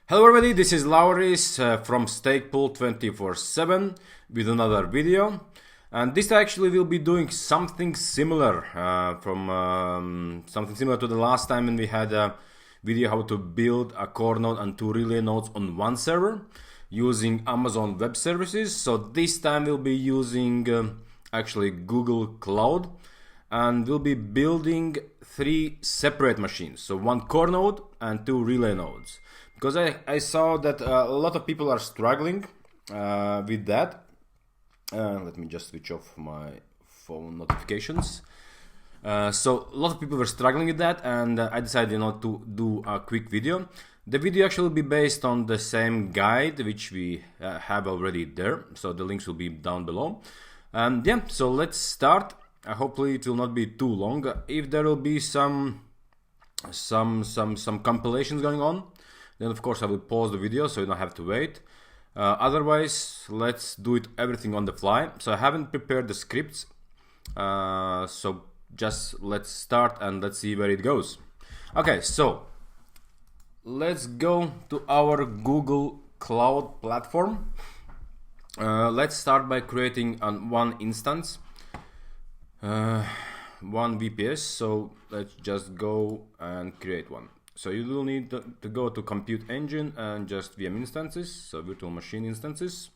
Hello everybody, this is Lauris from Stakepool 24/7 with another video, and this actually will be doing something similar something similar to the last time when we had a video how to build a core node and two relay nodes on one server using Amazon Web Services. So this time we'll be using actually Google Cloud, and we'll be building three separate machines, so one core node and two relay nodes. Because I saw that a lot of people are struggling with that. Let me just switch off my phone notifications. So a lot of people were struggling with that, and I decided to do a quick video. The video actually will be based on the same guide which we have already there, so the links will be down below. And yeah, so let's start. Hopefully it will not be too long. If there will be some compilations going on, then of course I will pause the video so you don't have to wait. Otherwise, let's do it everything on the fly. So I haven't prepared the scripts, so just let's start and let's see where it goes. Okay, so let's go to our Google Cloud platform. Let's start by creating one instance, one VPS. So let's just go and create one. So you will need to go to Compute Engine and just VM instances, so virtual machine instances.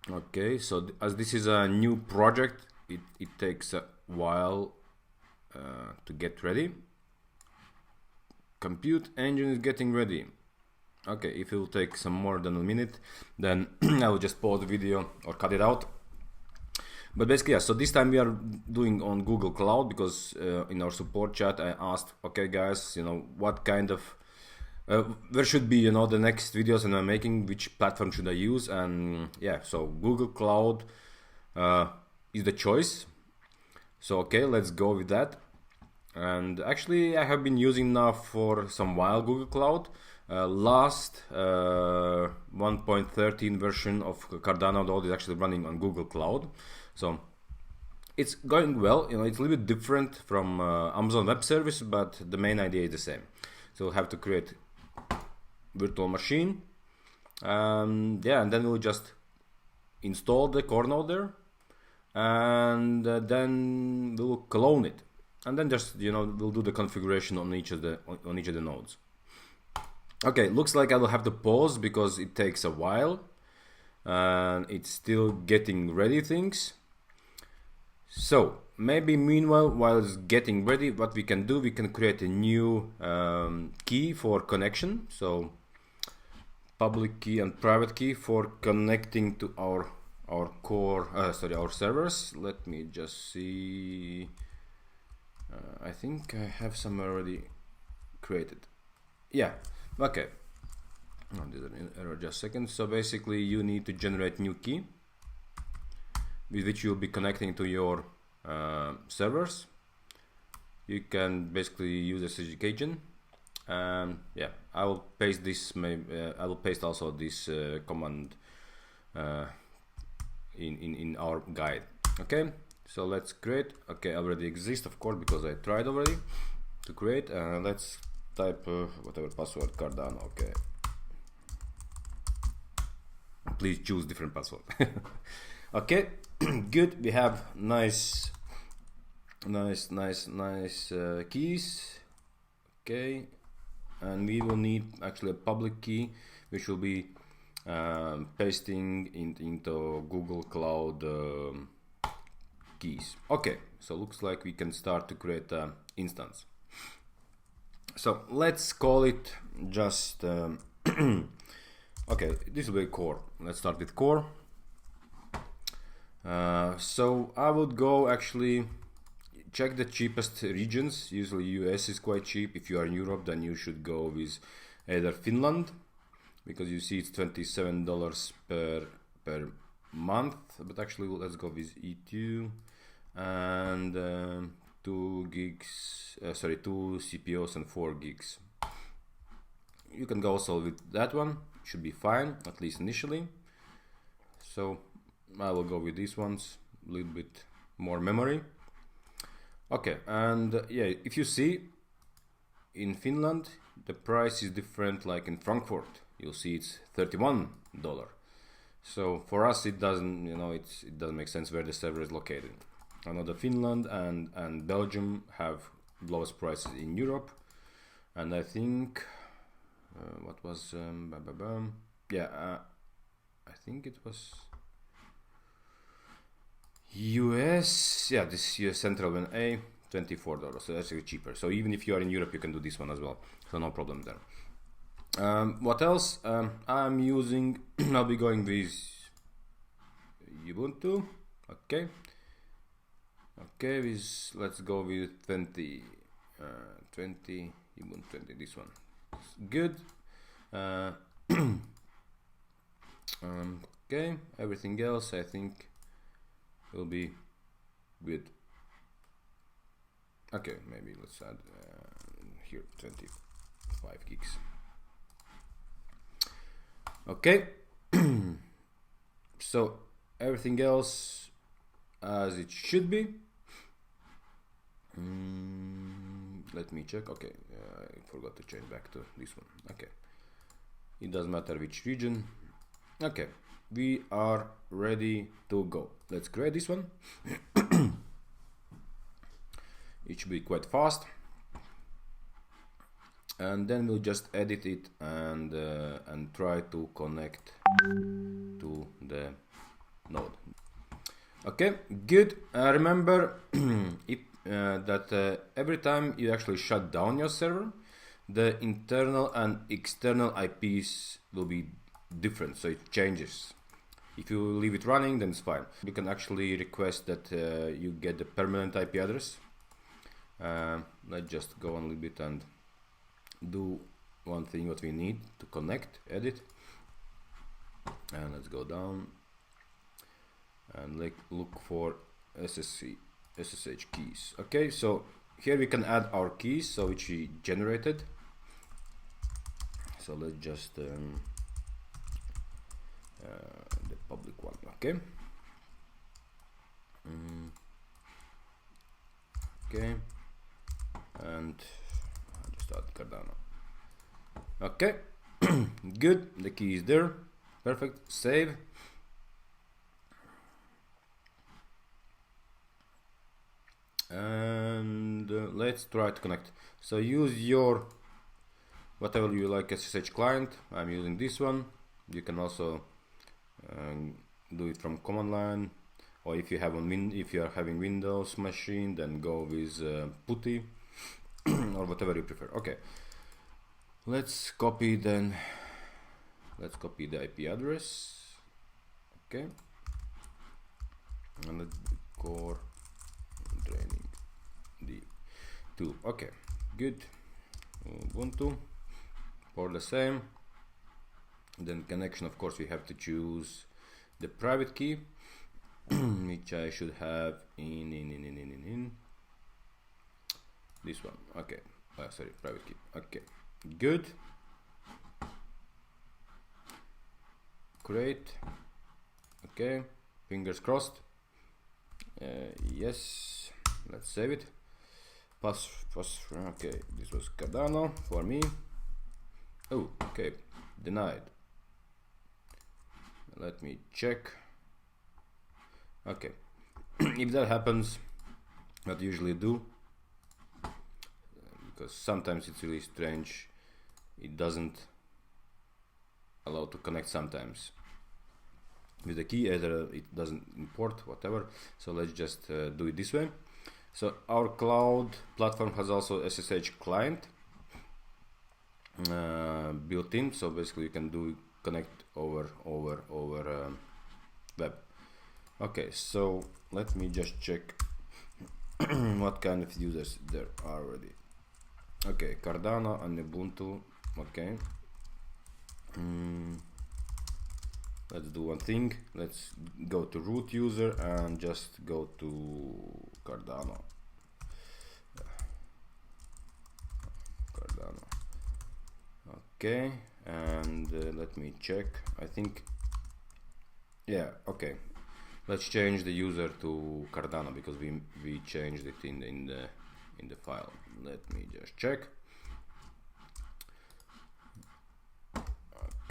Okay, so as this is a new project, it takes a while to get ready. Compute Engine is getting ready. Okay, if it will take some more than a minute, then I will just pause the video or cut it out. But basically, yeah, so this time we are doing on Google Cloud because in our support chat I asked, okay guys, what kind of, where should be, the next videos I'm making, which platform should I use? And yeah, so Google Cloud is the choice. So okay, let's go with that. And actually I have been using now for some while Google Cloud. Last 1.13 version of Cardano Node is actually running on Google Cloud. So it's going well. It's a little bit different from Amazon Web Service, but the main idea is the same. So we'll have to create virtual machine, and then we'll just install the core node there, and then we'll clone it, and then just we'll do the configuration on each of the nodes. Okay, looks like I will have to pause because it takes a while, and it's still getting ready things. So maybe meanwhile, while it's getting ready, what we can do, we can create a new key for connection. So public key and private key for connecting to our servers. Let me just see. I think I have some already created. Yeah. Okay. Oh, there's an error. Just a second. So basically, you need to generate new key with which you'll be connecting to your servers. You can basically use ssh-keygen. Yeah, I will paste this. I will paste also this command in our guide. Okay, so let's create. Okay, already exists, of course, because I tried already to create. Let's type whatever password, Cardano. Okay, please choose different password. Okay. Good, we have nice keys. Okay, and we will need actually a public key which will be pasting into Google Cloud keys. Okay, so looks like we can start to create an instance. So let's call it just okay, this will be core. Let's start with core. So I would go actually check the cheapest regions. Usually US is quite cheap. If you are in Europe, then you should go with either Finland, because you see it's $27 per month. But actually, let's go with E2 and 2 CPOs and 4 gigs. You can go also with that one. Should be fine, at least initially. So I will go with these ones, a little bit more memory. Okay, and yeah, if you see in Finland the price is different. Like in Frankfurt, you'll see it's $31. So for us, it doesn't, it doesn't make sense where the server is located. I know that Finland and Belgium have lowest prices in Europe, and I think what was I think it was US. Yeah, this US Central one A, $24. So that's actually cheaper. So even if you are in Europe, you can do this one as well. So no problem there. What else? I'm using. I'll be going with Ubuntu. Okay. Let's go with 20 Ubuntu 20. This one is good. Okay. Everything else, I think, will be good. Okay, maybe let's add here 25 gigs. Okay. So everything else as it should be. Let me check. Okay, I forgot to change back to this one. Okay, it doesn't matter which region. Okay, we are ready to go. Let's create this one. It should be quite fast, and then we'll just edit it and try to connect to the node. Okay, good. Remember that every time you actually shut down your server, the internal and external IPs will be different, so it changes. If you leave it running, then it's fine. You can actually request that you get the permanent IP address. Let's just go on a little bit and do one thing what we need to connect, edit, and let's go down and look for SSH keys. Okay, so here we can add our keys, so which we generated. So let's just the public one. Okay. Okay, and I'll just add Cardano. Okay. Good, the key is there. Perfect. Save. And let's try to connect. So use your whatever you like SSH client. I'm using this one. You can also do it from command line, or if you have if you are having Windows machine, then go with PuTTY or whatever you prefer. Okay, let's copy the IP address. Okay, and let's core training D2. Okay, good. Ubuntu for the same. Then connection, of course, we have to choose the private key, which I should have in this one. Okay, sorry, private key. Okay, good. Great. Okay, fingers crossed. Yes, let's save it. Okay, this was Cardano for me. Oh, okay, denied. Let me check. Okay. If that happens, what I usually do, because sometimes it's really strange, it doesn't allow to connect sometimes with the key, either it doesn't import, whatever. So let's just do it this way. So our cloud platform has also SSH client built in, so basically you can connect over web. Okay, so let me just check what kind of users there are already. Okay, Cardano and Ubuntu. Okay, let's do one thing. Let's go to root user and just go to Cardano. Okay, and let me check. I think, yeah, okay. Let's change the user to Cardano because we changed it in the file. Let me just check.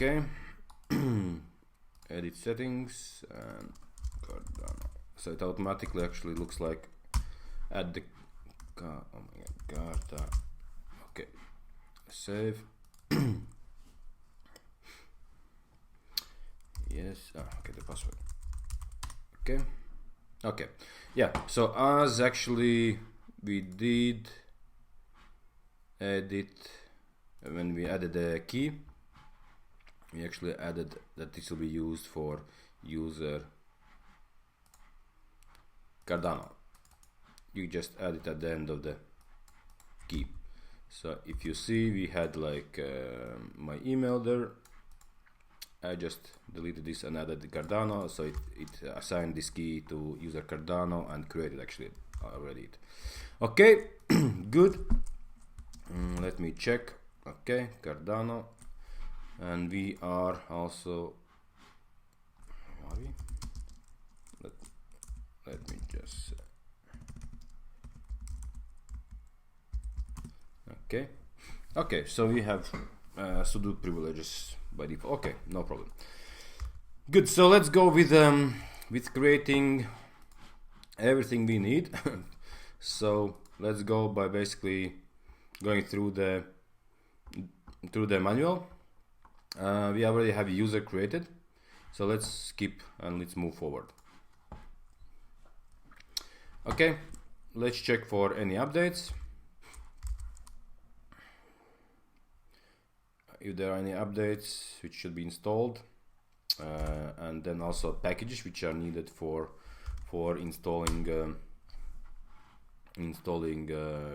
Okay. Edit settings and Cardano. So it automatically actually looks like add the oh my god, okay, save. Yes, okay, the password. Okay, yeah, so as actually we did edit, when we added the key, we actually added that this will be used for user Cardano. You just add it at the end of the key. So if you see, we had like my email there. I just deleted this and added the Cardano, so it assigned this key to user Cardano and created actually already it. Okay, good. Let me check. Okay, Cardano, and we are also. Let me just. Okay, so we have sudo privileges by default. Okay, no problem. Good. So let's go with creating everything we need. So let's go by basically going through the manual. We already have a user created, so let's skip and let's move forward. Okay, let's check for any updates. If there are any updates which should be installed, and then also packages which are needed for installing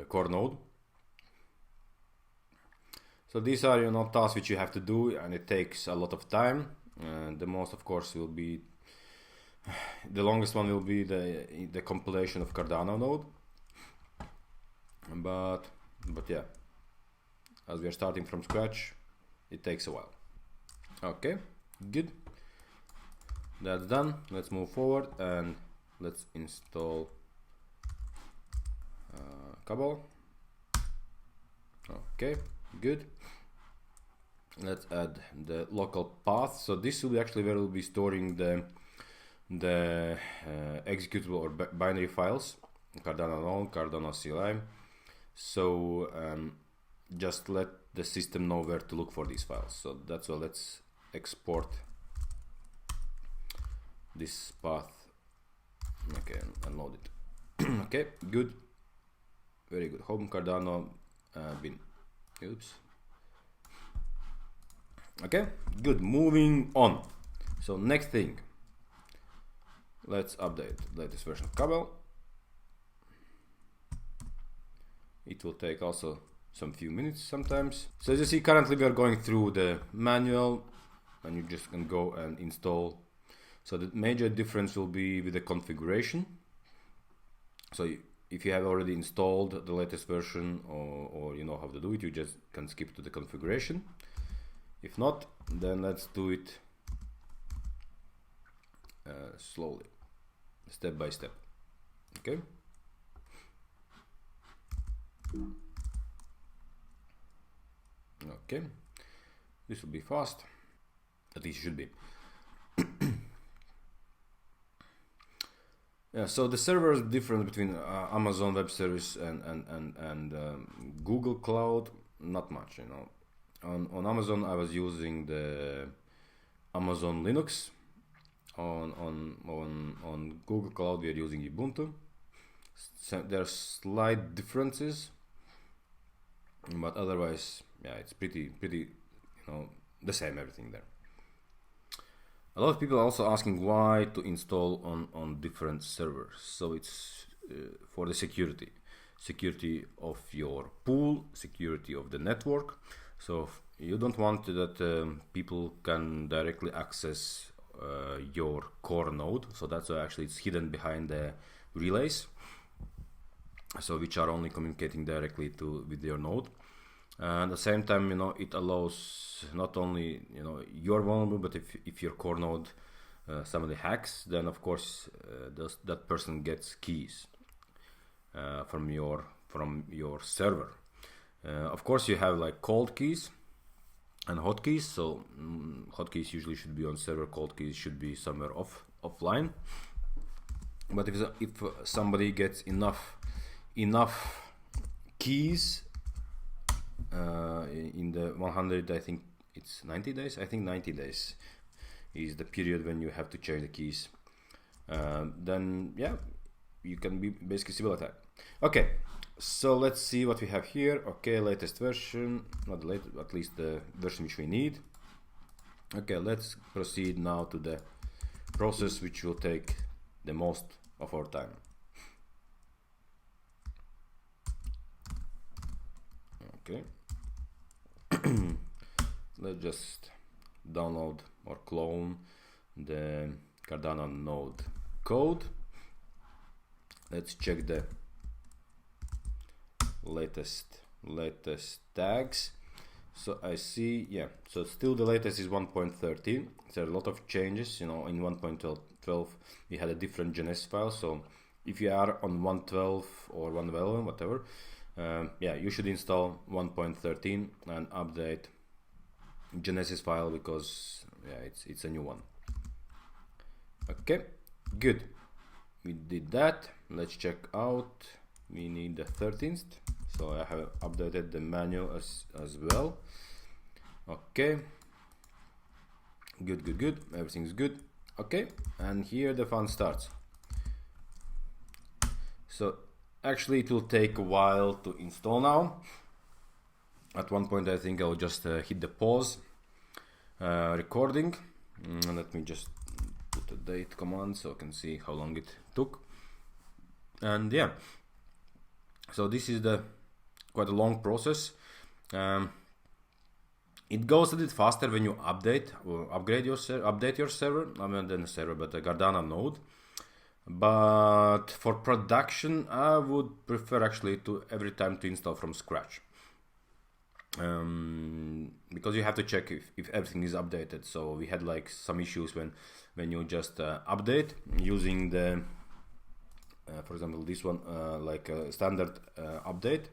core node. So these are tasks which you have to do, and it takes a lot of time. The most, of course, will be the longest one will be the compilation of Cardano node. But yeah, as we are starting from scratch, it takes a while. Okay, good. That's done. Let's move forward and let's install Cabal. Okay, good. Let's add the local path. So this will be actually where we'll be storing the executable or binary files, Cardano Node, Cardano CLI. So just let the system know where to look for these files. So that's why let's export this path. Okay, and load it. Okay, good, very good. Home Cardano bin. Oops. Okay, good. Moving on. So next thing, let's update the latest version of Cabal. It will take also some few minutes sometimes. So as you see, currently we are going through the manual, and you just can go and install. So the major difference will be with the configuration. So if you have already installed the latest version, or you know how to do it, you just can skip to the configuration. If not, then let's do it slowly, step by step. Okay. Okay, this will be fast. At least it should be. Yeah, so the server is different between Amazon Web Service and Google Cloud. Not much, On Amazon, I was using the Amazon Linux. On Google Cloud, we are using Ubuntu. So there are slight differences, but otherwise, yeah, it's pretty, the same everything there. A lot of people are also asking why to install on different servers. So it's for the security of your pool, security of the network. So you don't want that people can directly access your core node. So that's why actually it's hidden behind the relays, so which are only communicating directly with your node. And at the same time, it allows not only you're vulnerable, but if your core node somebody hacks, then of course that person gets keys from your server. Of course, you have like cold keys. and hotkeys. So hotkeys usually should be on server, cold keys should be somewhere offline. But if somebody gets enough keys in the 100, I think it's 90 days. I think 90 days is the period when you have to change the keys. Then yeah, you can be basically civil attack. Okay, so let's see what we have here. Okay, latest version, not the latest, at least the version which we need. Okay, let's proceed now to the process which will take the most of our time. Okay. Let's just download or clone the Cardano Node code. Let's check the latest tags. So I see, yeah, so still the latest is 1.13. There are a lot of changes, you know. In 1.12 we had a different Genesis file, so if you are on 1.12 or 1.11, whatever, yeah, you should install 1.13 and update Genesis file, because yeah, it's a new one. Okay, good, we did that. Let's check out. We need the 13th, so I have updated the manual as well. Okay, good, everything's good. Okay, and here the fun starts. So actually it will take a while to install now. At one point I think I'll just hit the pause recording. Let me just put a date command so I can see how long it took. And yeah, so this is the quite a long process. It goes a bit faster when you update or upgrade your update your server, I mean than the server, but the Cardano node. But for production, I would prefer actually to every time to install from scratch, because you have to check if everything is updated. So we had like some issues when you just update using the for example this one, like a standard update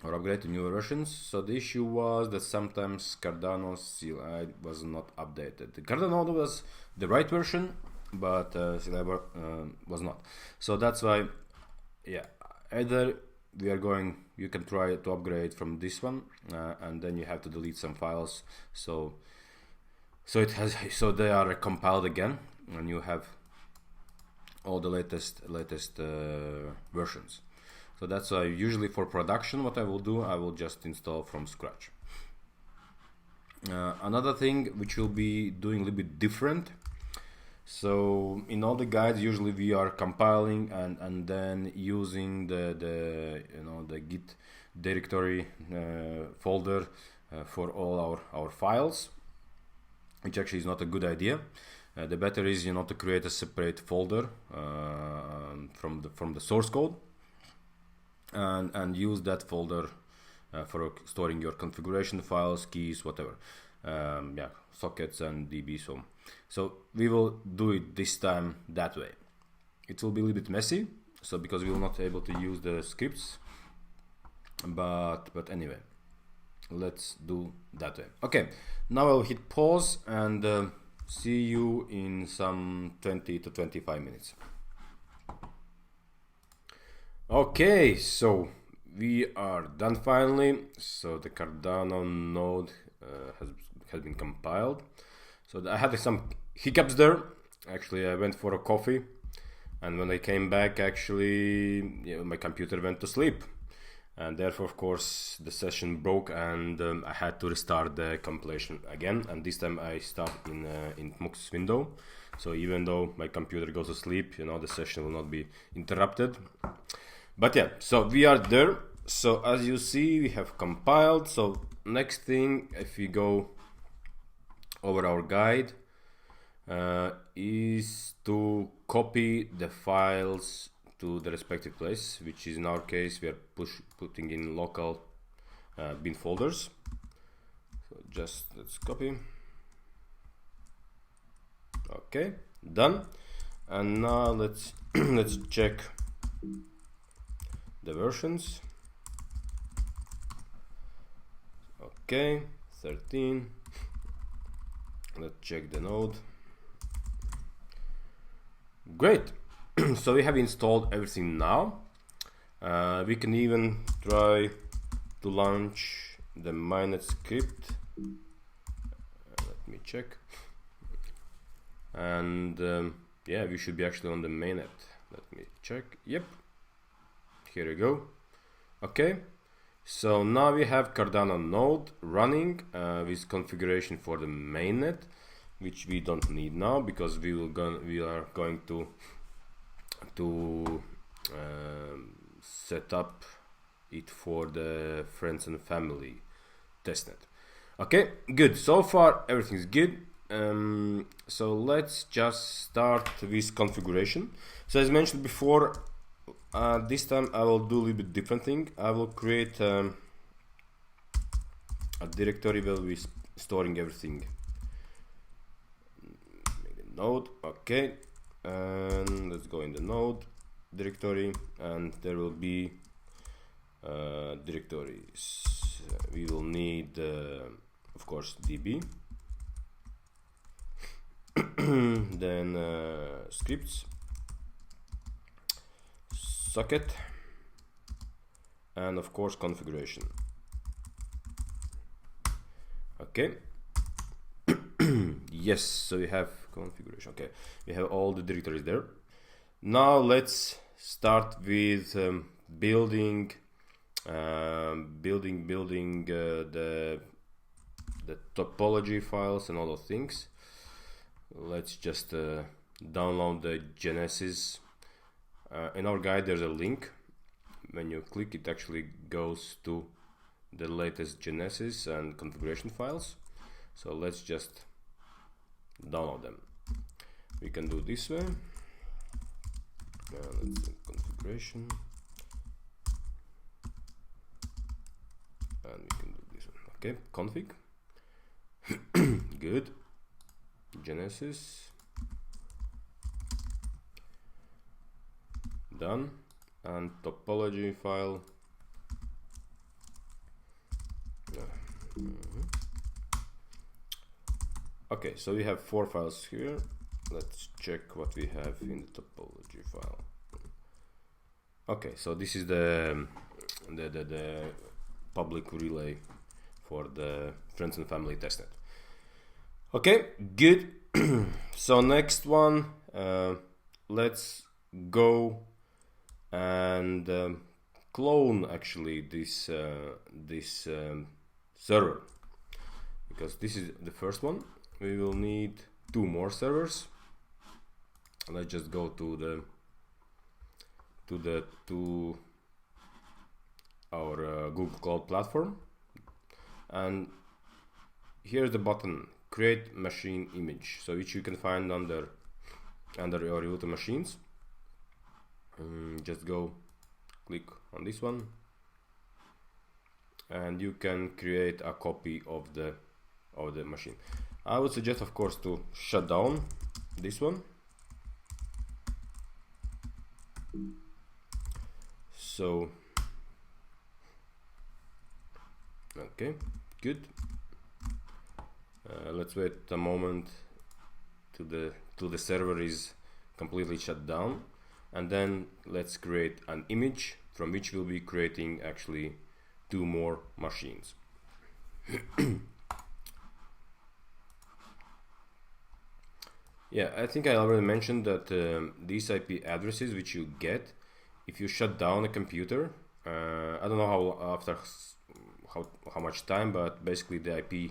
or upgrade to newer versions. So the issue was that sometimes Cardano CLI was not updated. The Cardano was the right version, but CLI was not. So that's why, yeah, either you can try to upgrade from this one, and then you have to delete some files. So they are compiled again, and you have all the latest versions. So that's why usually for production what I will do, I will just install from scratch. Another thing which will be doing a little bit different. So in all the guides usually we are compiling and then using the Git directory folder for all our files, which actually is not a good idea. The better is to create a separate folder from the source code and use that folder for storing your configuration files, keys, whatever, sockets and DB. So we will do it this time that way. It will be a little bit messy, so because we will not be able to use the scripts, but anyway, let's do that way. Okay, now I'll hit pause and see you in some 20 to 25 minutes. Okay, so we are done finally. So the Cardano node has been compiled. So I had some hiccups there. Actually, I went for a coffee, and when I came back, actually, my computer went to sleep, and therefore, of course, the session broke, and I had to restart the compilation again. And this time, I start in Mux window. So even though my computer goes to sleep, the session will not be interrupted. But yeah, so we are there. So as you see, we have compiled. So next thing, if we go over our guide, is to copy the files to the respective place, which is in our case we are putting in local bin folders. So just let's copy. Okay, done. And now let's check the versions. Okay, 13. Let's check the node. Great. So we have installed everything now. We can even try to launch the mainnet script. Let me check. And yeah, we should be actually on the mainnet. Let me check. Yep, here we go. Okay, so now we have Cardano node running with configuration for the mainnet, which we don't need now because we are going to set up it for the friends and family testnet. Okay, good. So far everything's good. So let's just start with configuration. So as mentioned before, this time I will do a little bit different thing. I will create a directory where we're storing everything. Make a node, okay, and let's go in the node directory, and there will be directories. We will need, of course, DB. Then scripts, socket, and of course configuration. Okay. Yes, so we have configuration. Okay, we have all the directories there. Now let's start with building the topology files and all those things. Let's just download the Genesis. In our guide there's a link. When you click, it actually goes to the latest Genesis and configuration files. So let's just download them. We can do this way. Let's do configuration, and we can do this one. Okay, config. Good. Genesis, done, and topology file. Okay, so we have 4 files here. Let's check what we have in the topology file. Okay, so this is the public relay for the friends and family testnet. Okay, good. So next one, let's go and clone actually this server, because this is the first one. We will need 2 more servers. Let's just go to our Google Cloud platform, and here's the button, create machine image, so which you can find under your virtual machines. Just go click on this one, and you can create a copy of the machine. I would suggest, of course, to shut down this one. So okay, good. Let's wait a moment till the server is completely shut down, and then let's create an image from which we'll be creating actually 2 more machines. Yeah, I think I already mentioned that these IP addresses which you get if you shut down a computer, I don't know how much time, but basically the IP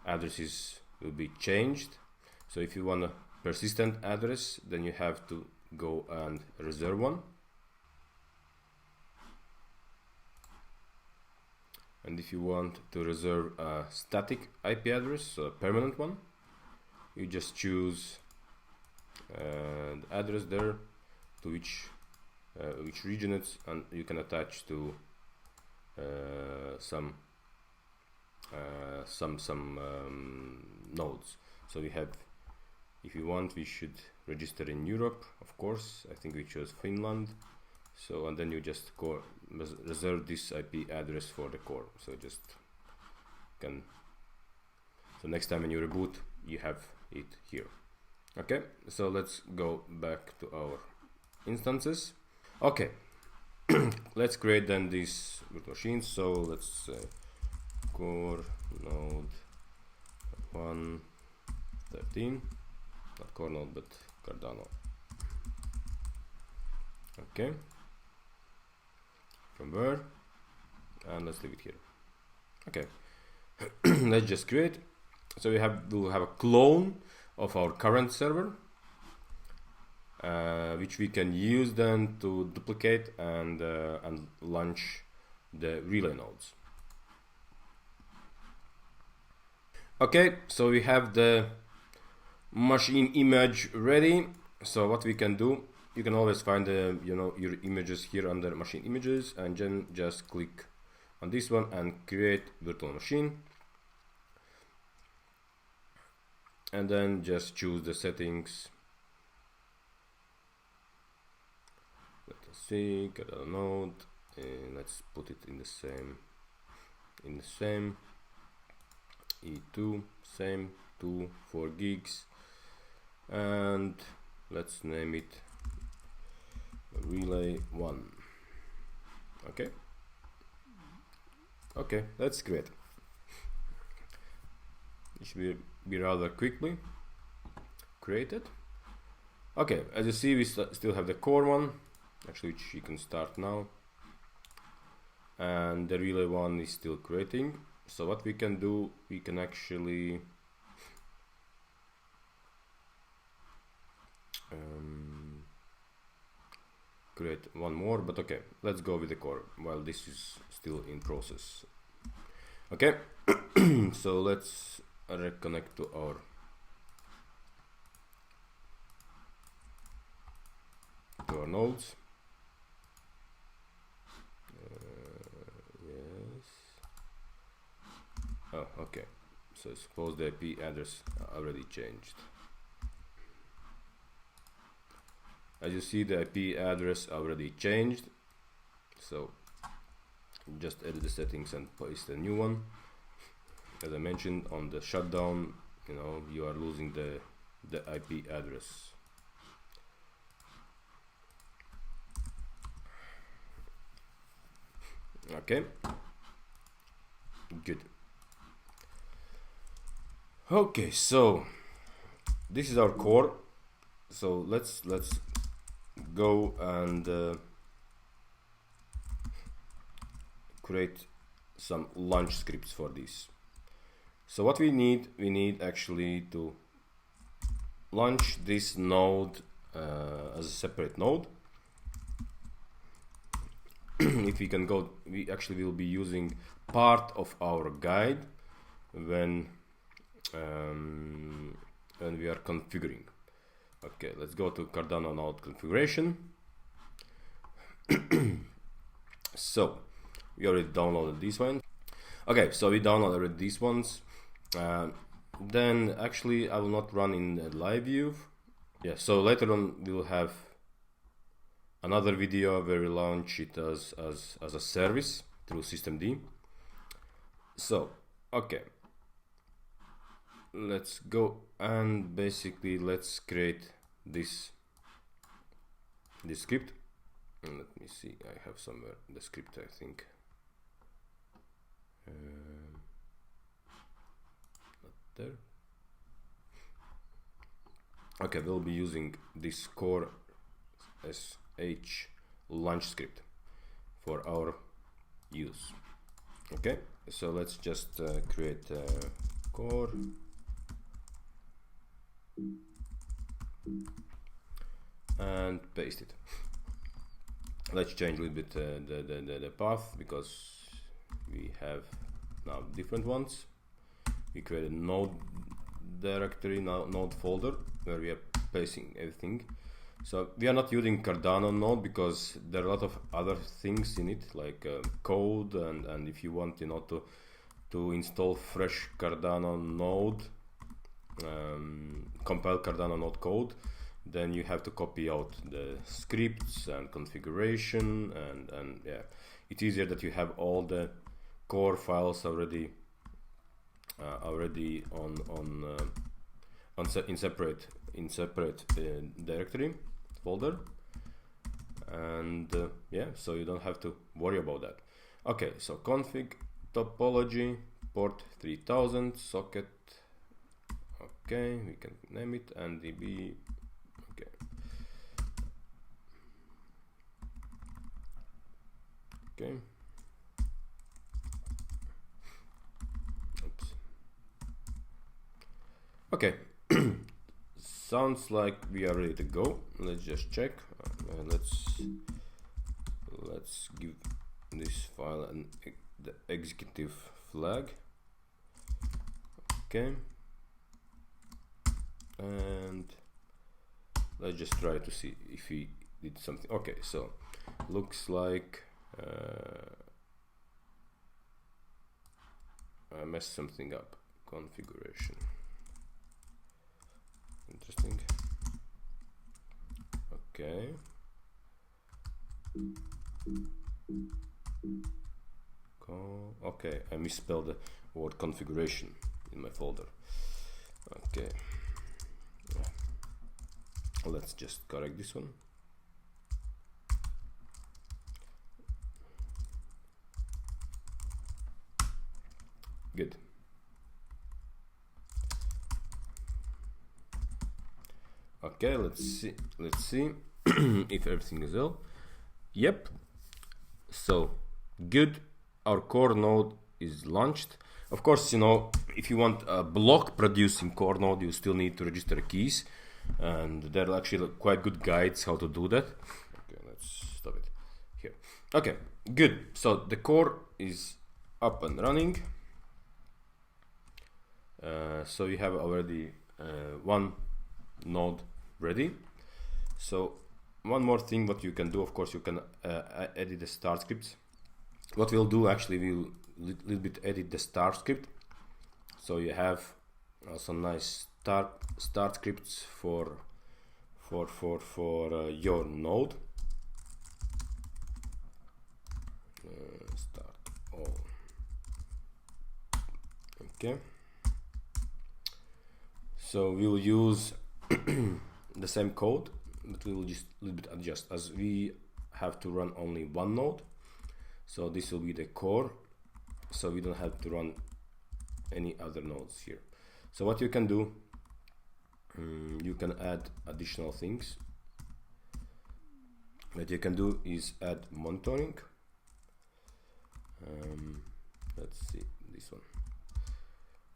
addresses will be changed. So if you want a persistent address, then you have to go and reserve one. And if you want to reserve a static IP address, so a permanent one, you just choose the address there to which region it's, and you can attach to some nodes. So we have, if you want, we should register in Europe, of course. I think we chose Finland. So, and then you just reserve this IP address for the core. So just can So next time when you reboot, you have it here. Okay, so let's go back to our instances. Okay, let's create then these virtual machines. So let's core node 1.13, not core node but Cardano. Okay, from where, and let's leave it here. Okay, let's just create. So we'll have a clone of our current server, which we can use then to duplicate and launch the relay nodes. Okay, so we have the machine image ready. So what we can do, you can always find the your images here under machine images, and then just click on this one and create virtual machine, and then just choose the settings. Let us see, Cardano node, and let's put it in the same E2, same 4 gigs, and let's name it relay 1. Okay, that's great. It should be rather quickly created. Okay, as you see, we still have the core one, actually, which you can start now, and the relay 1 is still creating. So what we can do, we can actually create one more, but okay, let's go with the core while this is still in process. Okay, so let's reconnect to our nodes. Yes. Oh, okay. So suppose the IP address already changed. As you see, the IP address already changed. So just edit the settings and paste a new one. As I mentioned, on the shutdown, you are losing the IP address. Okay, good. Okay, so this is our core. So let's go and create some launch scripts for this. So what we need actually to launch this node as a separate node. If we can go, we actually will be using part of our guide when we are configuring. Okay, let's go to Cardano node configuration. So we already downloaded this one. Okay, so we downloaded already these ones. Then actually I will not run in a live view. Yeah, so later on we will have another video where we launch it as a service through systemd. So okay, let's go and basically let's create this script. And let me see, I have somewhere the script, I think. Not there. Okay, we'll be using this core sh launch script for our use. Okay, so let's just create core and paste it. Let's change a little bit the path, because we have now different ones. We create a node directory, node folder, where we are pasting everything. So we are not using Cardano node because there are a lot of other things in it, like code, and if you want to install fresh Cardano node, compile Cardano node code, then you have to copy out the scripts and configuration, and yeah, it's easier that you have all the core files already already in separate directory folder, and yeah, so you don't have to worry about that. Okay, so config topology port 3000 socket. Okay, we can name it and db. Okay. Okay. Oops. Okay. Sounds like we are ready to go. Let's just check. Let's give this file the executive flag. Okay. And let's just try to see if he did something. Okay, so looks like I messed something up. Configuration. Interesting. Okay. Okay, I misspelled the word configuration in my folder. Okay. Let's just correct this one. Good. Okay, let's see if everything is well. Yep. So good, our core node is launched. Of course, you know, if you want a block producing core node, you still need to register keys, and there are actually quite good guides how to do that. Okay, let's stop it here. Okay, good. So the core is up and running. So you have already one node ready. So one more thing what you can do, of course, you can edit the start scripts. What we'll do actually, we'll little bit edit the start script. So you have some nice start scripts for your node. Start all. Okay. So we will use the same code, but we will just a little bit adjust, as we have to run only one node. So this will be the core, so we don't have to run any other nodes here. So what you can do, you can add additional things. What you can do is add monitoring. Let's see this one.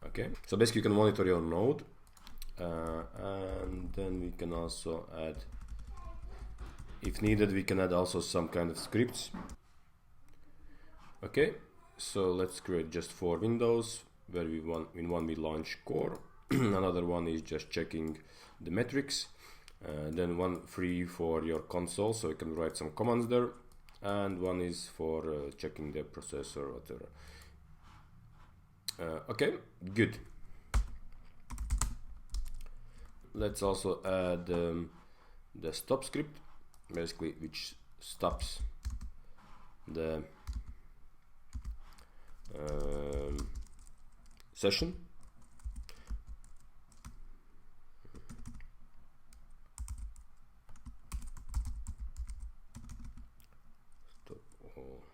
Okay, so basically you can monitor your node, and then we can also add, if needed, we can add also some kind of scripts. Okay, so let's create just 4 windows where in one we launch core, another one is just checking the metrics, then one free for your console, so you can write some commands there, and one is for checking the processor, whatever. Okay, good. Let's also add the stop script, basically, which stops the session. Stop all.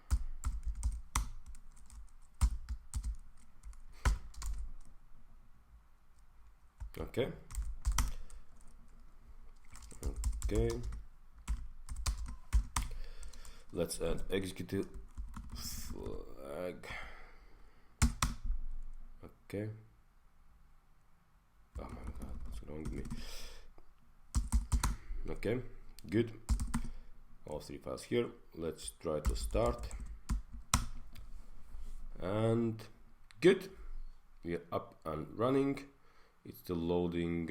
Okay. Okay. Let's add executive flag. Okay. Oh my god, what's wrong with me? Okay, good. All 3 files here. Let's try to start. And good. We are up and running. It's still loading.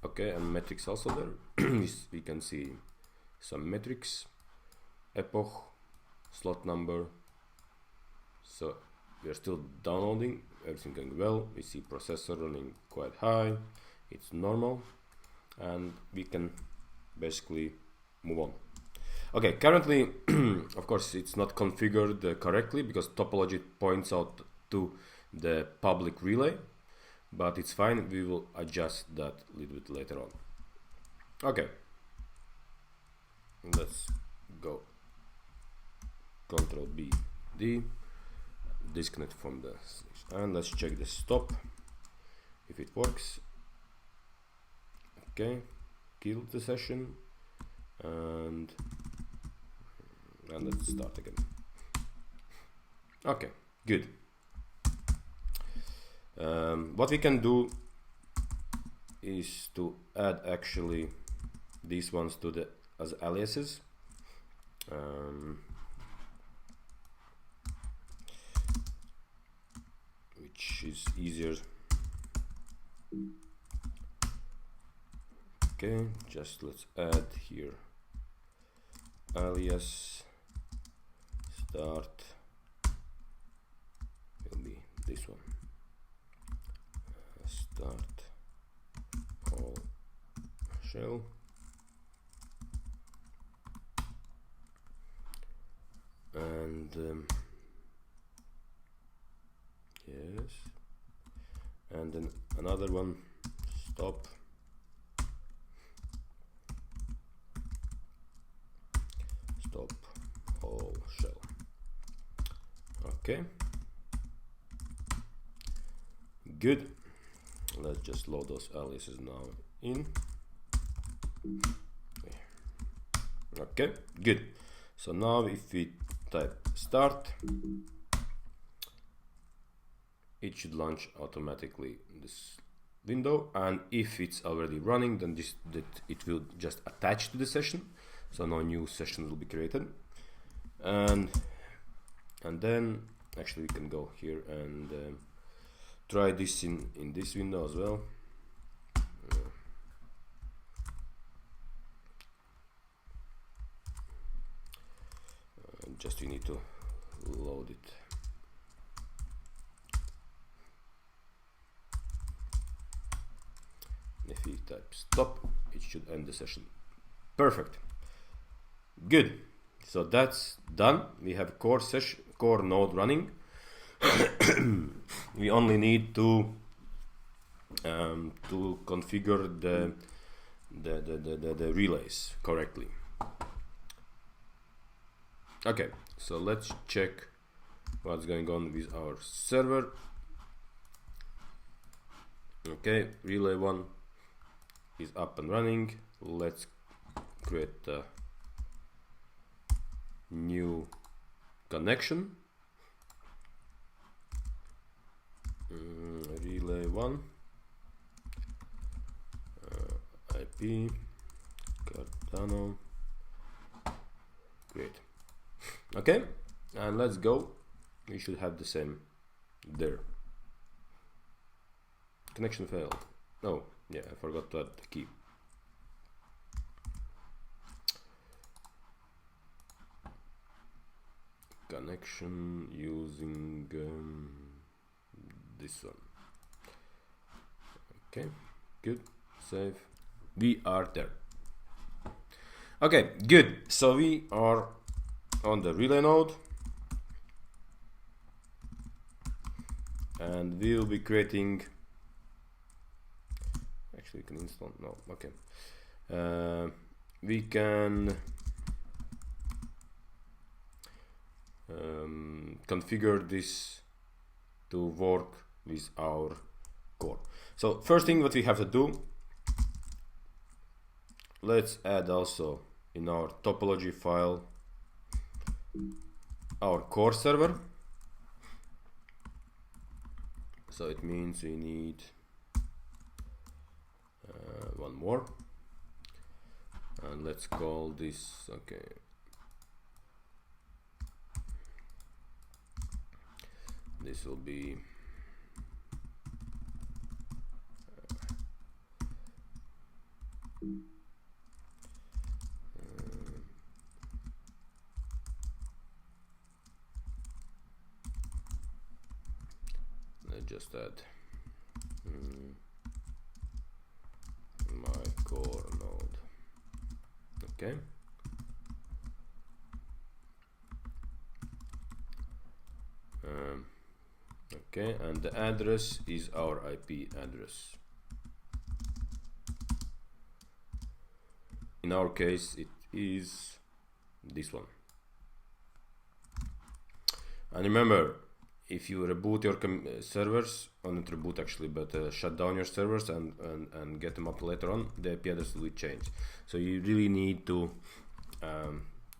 Okay, and metrics also there. We can see some metrics, epoch, slot number. So we are still downloading, everything going well. We see processor running quite high, it's normal, and we can basically move on. Okay, currently, of course, it's not configured correctly because topology points out to the public relay, but it's fine. We will adjust that a little bit later on. Okay, let's go Control B D, disconnect from the, and let's check the stop if it works. Okay, kill the session, and let's start again. Okay, good. What we can do is to add actually these ones to the as aliases. Which is easier. Okay, just let's add here alias start will be this one. Start all shell. And yes, and then another one, stop all shell. Okay, good. Let's just load those aliases now in. Okay, good. So now if we type start, it should launch automatically this window, and if it's already running, then it will just attach to the session, so no new session will be created. And then actually we can go here and try this in this window as well. Just we need to load it. If we type stop, it should end the session. Perfect. Good. So that's done. We have core node running. We only need to configure the relays correctly. Okay, so let's check what's going on with our server. Okay, relay 1 is up and running. Let's create a new connection. Relay 1 IP Cardano. Great. Okay, and let's go. We should have the same there. Connection failed. Oh, yeah, I forgot to add the key. Connection using this one. Okay, good. Save. We are there. Okay, good. So we are on the relay node, and we will be creating. Actually, we can install. No, okay. We can configure this to work with our core. So first thing what we have to do, let's add also in our topology file our core server. So it means we need one more, and let's call this, okay, this will be let's just add my core node. Okay. Okay, and the address is our IP address. In our case, it is this one. And remember, if you reboot your servers, or not reboot actually, but shut down your servers and get them up later on, the IP address will change. So you really need to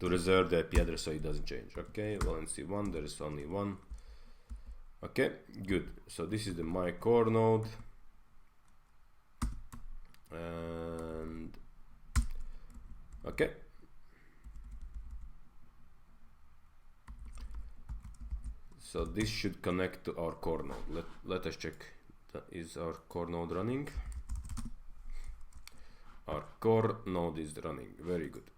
reserve the IP address so it doesn't change. Okay, valency 1, there is only one. Okay, good. So this is my core node, and okay. So this should connect to our core node. Let us check. Is our core node running? Our core node is running. Very good.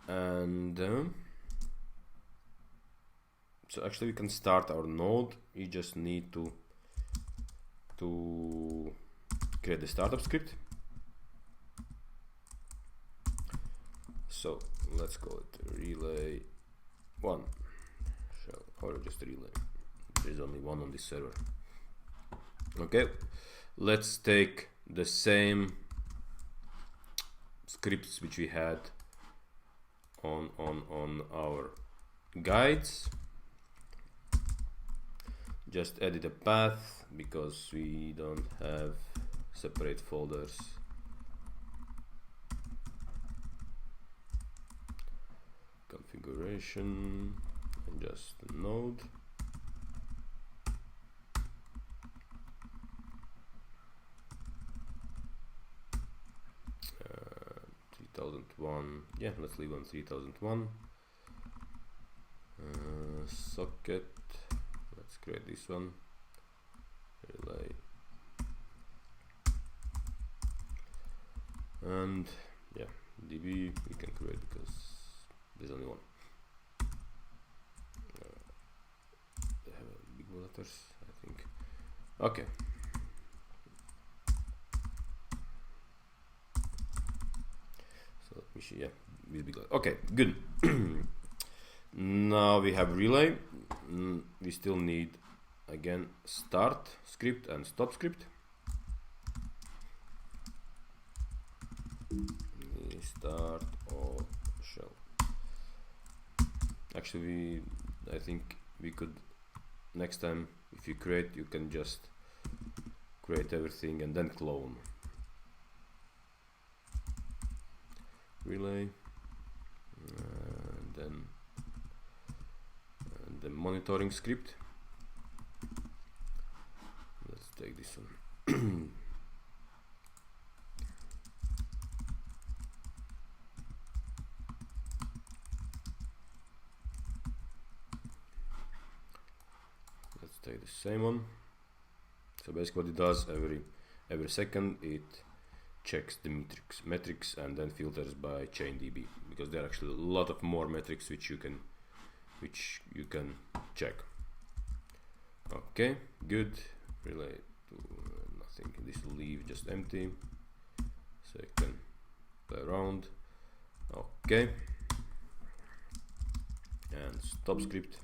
And so actually we can start our node. You just need to create the startup script. So let's call it relay 1 shell, or just relay. There's only one on this server. Okay, let's take the same scripts which we had on our guides. Just edit a path because we don't have separate folders. Configuration and just a node. Uh, 3001. Yeah, let's leave on 3001. Socket. Let's create this one. Relay. And yeah, DB we can create because there's only one. They have big letters, I think. Okay. So let me see. Yeah, with big letters. Okay, good. Now we have relay. We still need again start script and stop script. Start or shell. Actually, I think we could next time, if you create, you can just create everything and then clone. Relay, and then the monitoring script. Let's take this one. Take the same one. So basically what it does, every second it checks the metrics and then filters by chain DB, because there are actually a lot of more metrics which you can check. Okay, good. Relay to nothing. This will leave just empty so you can play around. Okay, and stop script.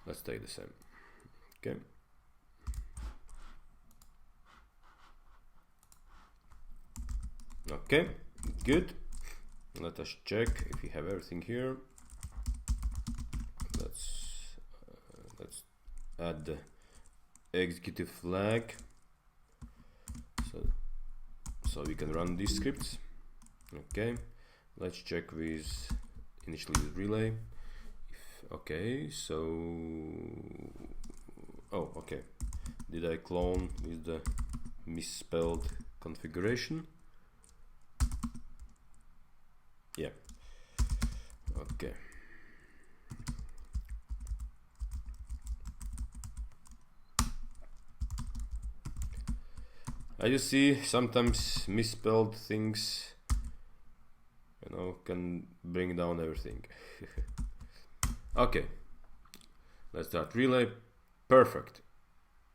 Let's take the same. Okay. Okay, good. Let us check if we have everything here. Let's add the executive flag so we can run these scripts. Okay, let's check with initially with relay. Okay, so okay, did I clone with the misspelled configuration? Yeah. Okay. As you see, sometimes misspelled things, can bring down everything. Okay, Let's start relay. Perfect.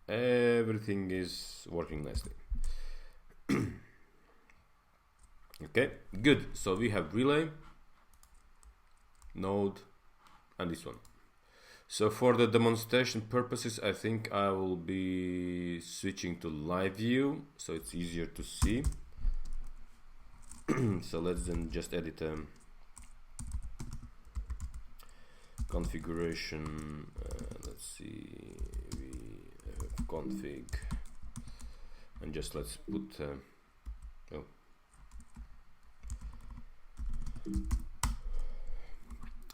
Everything is working nicely. Okay, good. So we have relay, node, and this one. So for the demonstration purposes, I think I will be switching to live view, so it's easier to see. So let's then just edit a configuration. Let's see, we have config, and just let's put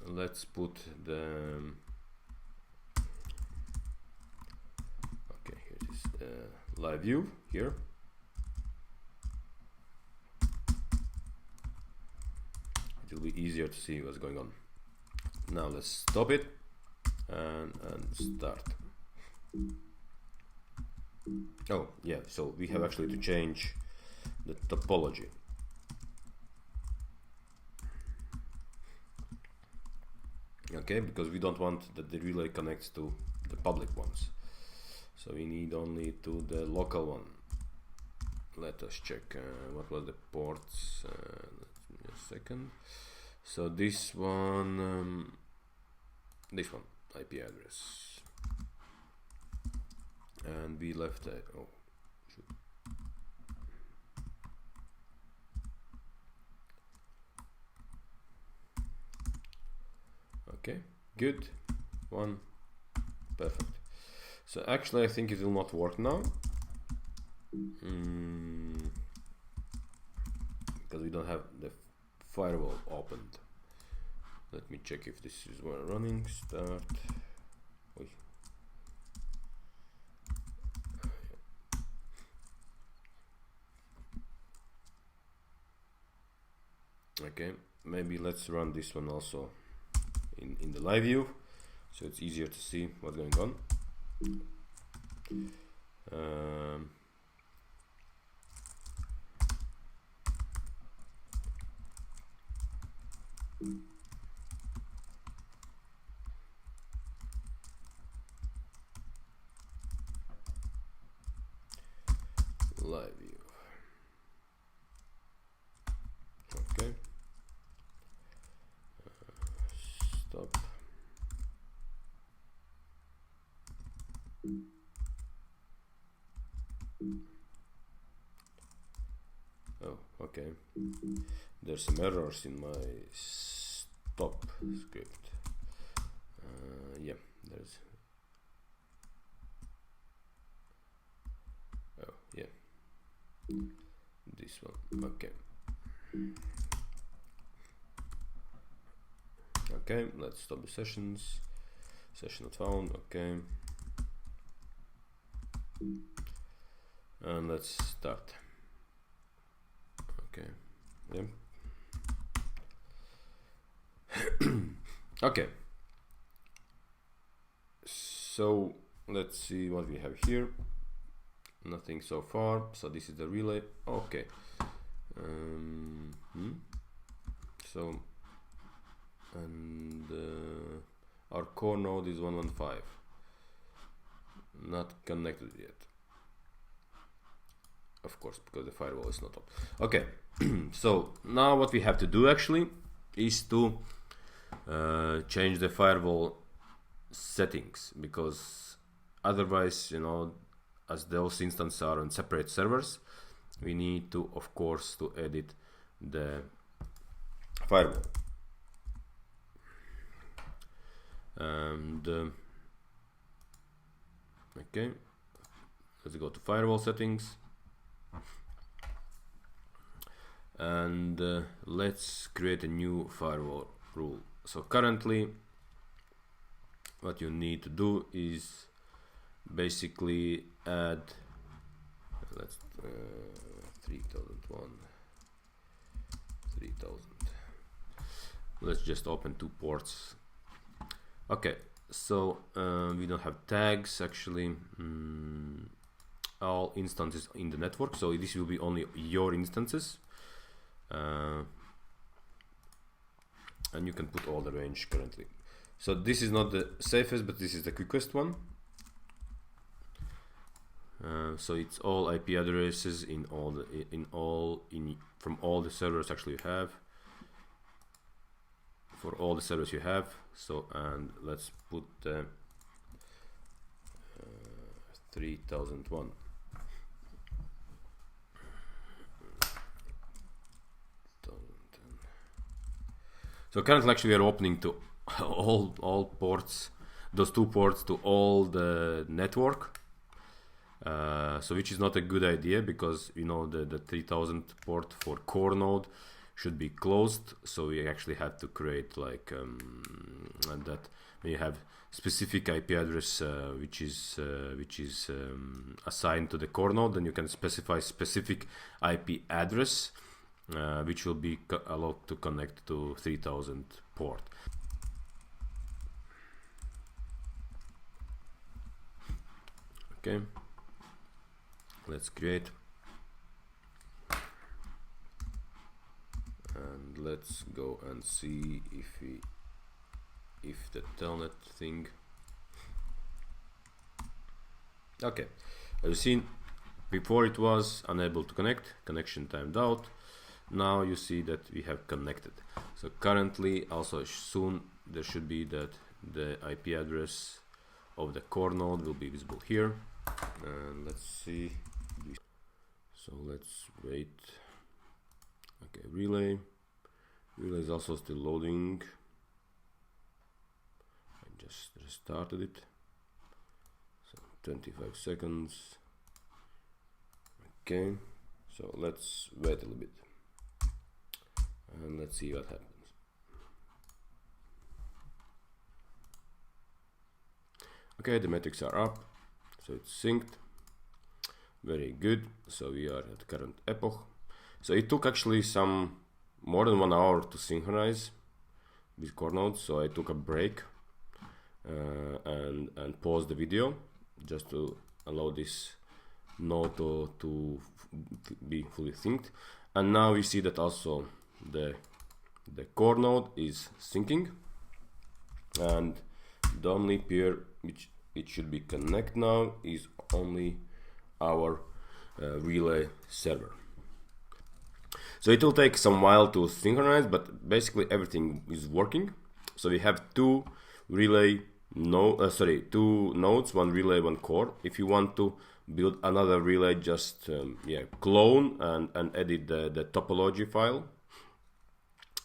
let's put the here it is, live view here. It will be easier to see what's going on. Now let's stop it and start. Oh yeah, so we have actually to change the topology. Okay, because we don't want that the relay connects to the public ones, so we need only to the local one. Let us check what was the ports. Just a second. So this one IP address, and we left a okay, good, one, perfect. So actually I think it will not work now, because we don't have the firewall opened. Let me check if this is running. Start. Okay, maybe let's run this one also in the live view, so it's easier to see what's going on. Live view. Okay. Stop. Oh, okay. There's some errors in my stop script. Yeah, there's. Oh, yeah. This one. Okay. Okay, let's stop the sessions. Session not found. Okay. And let's start. Okay. Yeah. Okay. So let's see what we have here. Nothing so far. So this is the relay. Okay. So and our core node is 115. Not connected yet. Of course, because the firewall is not up. Okay. So now what we have to do actually is to change the firewall settings, because otherwise, you know, as those instances are on separate servers, we need to, of course, to edit the firewall. And okay, let's go to firewall settings, and let's create a new firewall rule. So currently what you need to do is basically add, let's 3001, 3000. Let's just open 2 ports. Okay, so we don't have tags actually. All instances in the network, so this will be only your instances, and you can put all the range currently. So this is not the safest, but this is the quickest one. So it's all IP addresses from all the servers actually you have. For all the servers you have. So, and let's put the 3001. So currently actually we are opening to all ports, those 2 ports to all the network. So which is not a good idea, because you know the 3000 port for core node should be closed. So we actually have to create like that when you have specific IP address which is assigned to the core node, then you can specify specific IP address which will be allowed to connect to 3000 port. Okay, let's create, and let's go and see if the telnet thing. Okay, as you've seen before, it was unable to connect, connection timed out. Now you see that we have connected. So currently, also soon there should be that the IP address of the core node will be visible here. And let's see. So let's wait. Okay, relay is also still loading. I just restarted it. So 25 seconds. Okay, so let's wait a little bit and let's see what happens. Okay, the metrics are up, so it's synced. Very good. So we are at current epoch. So it took actually some more than 1 hour to synchronize with core nodes. So I took a break and paused the video just to allow this node to be fully synced. And now we see that also the core node is syncing, and the only peer which it should be connect now is only our relay server. So it will take some while to synchronize, but basically everything is working. So we have two nodes, one relay, one core. If you want to build another relay, just clone and edit the topology file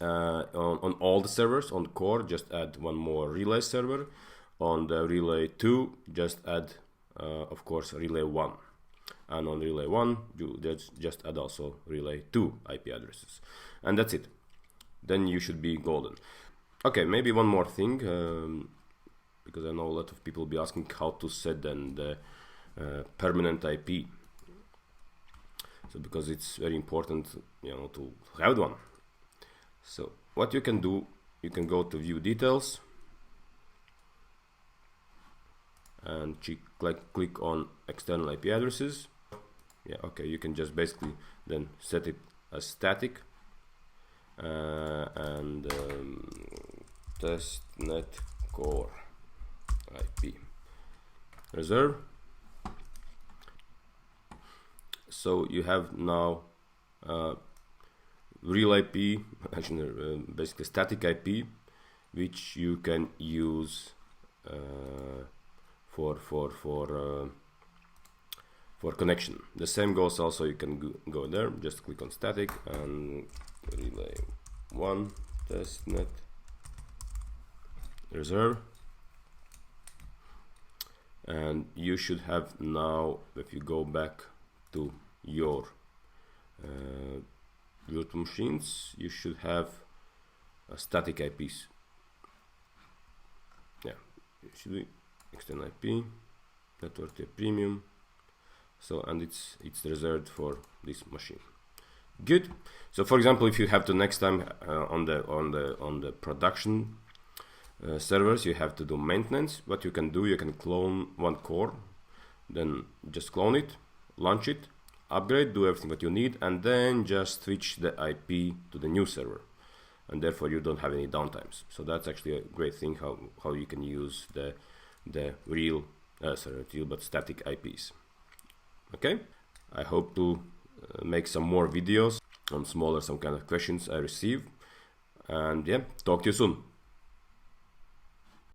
on all the servers. On core, just add one more relay server. On the relay 2, just add of course relay 1, and on relay 1 you just add also relay 2 IP addresses, and that's it. Then you should be golden. Okay, maybe one more thing, because I know a lot of people will be asking how to set then the permanent IP. So because it's very important, to have one. So what you can do, you can go to view details and click on external IP addresses. You can just basically then set it as static and testnet core IP reserve. So you have now real IP, actually basically static IP, which you can use for connection. The same goes also, you can go there, just click on static and relay 1 testnet reserve, and you should have now, if you go back to your virtual machines, you should have static IPs. It should be external IP, network tier premium. So, and it's reserved for this machine. Good. So, for example, if you have to next time on the production servers, you have to do maintenance. What you can do, you can clone one core, then just clone it, launch it, upgrade, do everything that you need, and then just switch the IP to the new server. and therefore you don't have any downtimes. So that's actually a great thing how you can use the real but static IPs. Okay, I hope to make some more videos on some kind of questions I receive, and yeah, talk to you soon.